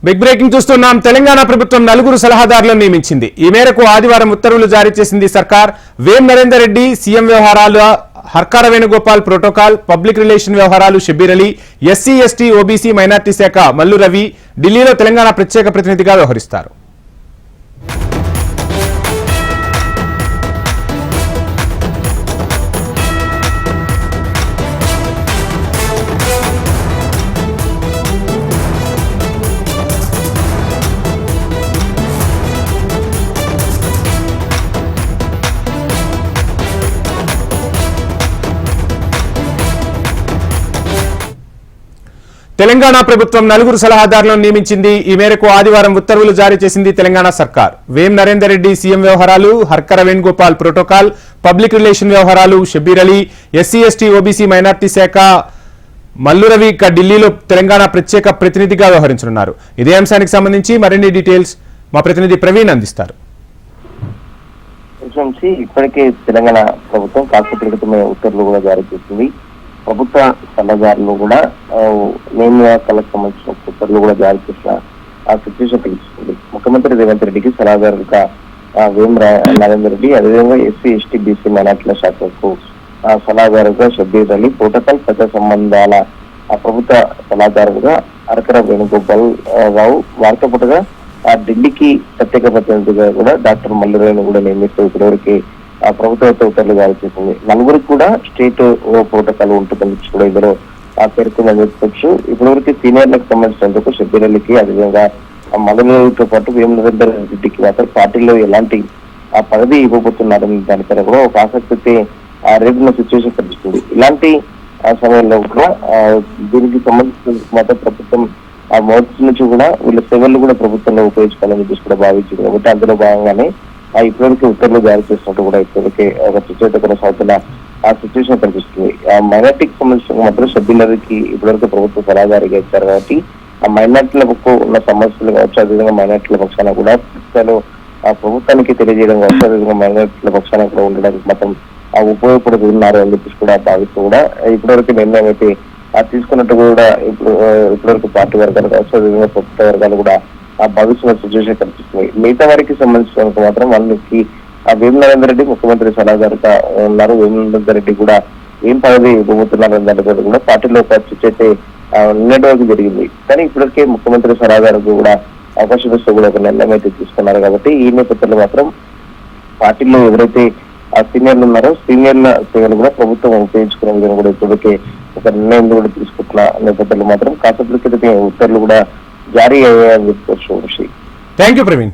Big breaking చూస్తున్నాం. తెలంగాణ ప్రభుత్వం 4 సలహాదారులను నియమించింది. ఈ మేరకు ఆదివారం ఉత్తర్వులు జారీ చేసింది సర్కార్. వేం నరేందర్ రెడ్డి సీఎం వ్యవహారాలు Harkara Venugopal protocol, public relation వ్యవహారాలు Shabbir Ali, SC ST OBC minority శాఖ మల్లు రవి ఢిల్లీలో తెలంగాణ ప్రత్యేక ప్రతినిధిగా వ్యవహరిస్తారు. తెలంగాణ ప్రభుత్వం 4 సలహాదారులను నియమించింది. ఈ మేరకు ఆదివారం ఉత్తర్వులు జారీ చేసింది తెలంగాణ సర్కార్. వేం నరేందర్ రెడ్డి సీఎం వ్యవహారాలు, Harkara Venugopal protocol, public relation వ్యవహారాలు Shabbir Ali, SC ST OBC minority శాఖ మల్లు రవి ఢిల్లీలో తెలంగాణ ప్రత్యేక ప్రతినిధిగా వ్యవహరించనున్నారు. ఇదే అంశానికి సంబంధించి మరిన్ని డీటెయిల్స్ మా ప్రతినిధి ప్రవీణ్ అందిస్తారు. ఇప్పటికే తెలంగాణ ప్రభుత్వం కాకపోతే ఉత్తర్వులు కూడా జారీ చేసింది. ప్రభుత్వ సలహాదారులు కూడా నియామకాలకు సంబంధించిన ఉత్తర్వులు కూడా జారీ చేసిన ఆ సిచ్యువేషన్ తెలుస్తుంది. ముఖ్యమంత్రి రేవంత్ రెడ్డికి సలహాదారుగా వేం నరేందర్ రెడ్డి, అదేవిధంగా ఎస్సీ ఎస్టీ బీసీ మైనార్టీల శాఖకు సలహాదారుగా షబ్బీర్ అలీ, ప్రోటోకాల్ ప్రజా సంబంధాల ప్రభుత్వ సలహాదారుగా హర్కర వేణుగోపాల్ రావు, వారితో పాటుగా ఢిల్లీకి ప్రత్యేక ప్రతినిధిగా కూడా డాక్టర్ మల్లురావును కూడా నియమిస్తూ ఇప్పటివరకు ప్రభుత్వ ఉత్తర్వులు జారీ చేసింది. 4 కూడా స్టేట్ ప్రోటోకాల్ ఉంటుందని కూడా ఇందులో పేర్కొందని చెప్పుకోవచ్చు. ఇప్పటివరకు సీనియర్లకు సంబంధించినందుకు షబ్బీర్ అలీకి, అదేవిధంగా మల్లురావుతో పాటు వేం నరేందర్ రెడ్డికి మాత్రం పార్టీలో ఎలాంటి పదవి ఇవ్వబోతున్నారని దానిపైన కూడా ఒక ఆసక్తి రేపున్న సిచ్యువేషన్ కనిపిస్తుంది. ఇలాంటి సమయంలో కూడా దీనికి సంబంధించిన మాత్రం ప్రభుత్వం మొదటి నుంచి కూడా వీళ్ళ సేవలు కూడా ప్రభుత్వంలో ఉపయోగించుకోవాలని చెప్పేసి కూడా భావించింది. కాబట్టి అందులో భాగంగానే ఇప్పటివరకు ఉత్తర్వులు జారీ చేసినట్టు కూడా ఇప్పటికే ఒక సిచ్యువేషన్ కొనసాగుతున్న ఆ సిచ్యువేషన్ కనిపిస్తుంది. మైనార్టీకి సంబంధించిన మాత్రం షబ్బీర్ అలీకి ఇప్పటివరకు ప్రభుత్వ సలహాదారిగా ఇచ్చారు. కాబట్టి ఆ మైనార్టీలకు ఉన్న సమస్యలు కావచ్చు, అదేవిధంగా మైనార్టీల పక్షాన కూడా ప్రభుత్వానికి తెలియజేయడం కావచ్చు, అదేవిధంగా మైనార్టీల పక్షాన కూడా ఉండడానికి మాత్రం ఉపయోగపడుతున్నారు అని చెప్పేసి కూడా భావిస్తూ కూడా ఇప్పటివరకు నిర్ణయం అయితే తీసుకున్నట్టు కూడా ఇప్పటివరకు పార్టీ వర్గాలు కావచ్చు, అదేవిధంగా ప్రభుత్వ వర్గాలు కూడా భావిస్తున్న సిచ్యువేషన్ కనిపిస్తుంది. మిగతా వారికి సంబంధించినందుకు మాత్రం వాళ్ళకి వేం నరేందర్ రెడ్డి ముఖ్యమంత్రి సలహాదారుగా ఉన్నారు. వేం నరేందర్ రెడ్డి కూడా ఏం పదవి ఇవ్వబోతున్నారు దాని కూడా పార్టీలో చర్చ అయితే నిన్నటి వరకు జరిగింది. కానీ ఇప్పటికే ముఖ్యమంత్రి సలహాదారుకు కూడా అవకాశం ఇస్తూ కూడా ఒక నిర్ణయం అయితే తీసుకున్నారు. కాబట్టి ఈ నేపథ్యంలో మాత్రం పార్టీలో ఎవరైతే సీనియర్లు ఉన్నారో సీనియర్ల సేవలు కూడా ప్రభుత్వం ఉపయోగించుకునే విధంగా కూడా ఇప్పటికే ఒక నిర్ణయం కూడా తీసుకుంటున్న నేపథ్యంలో మాత్రం కాసేపటికి ఉత్తర్వులు కూడా జారీ అయ్యాయని చెప్పుకోవచ్చు. Thank you Praveen.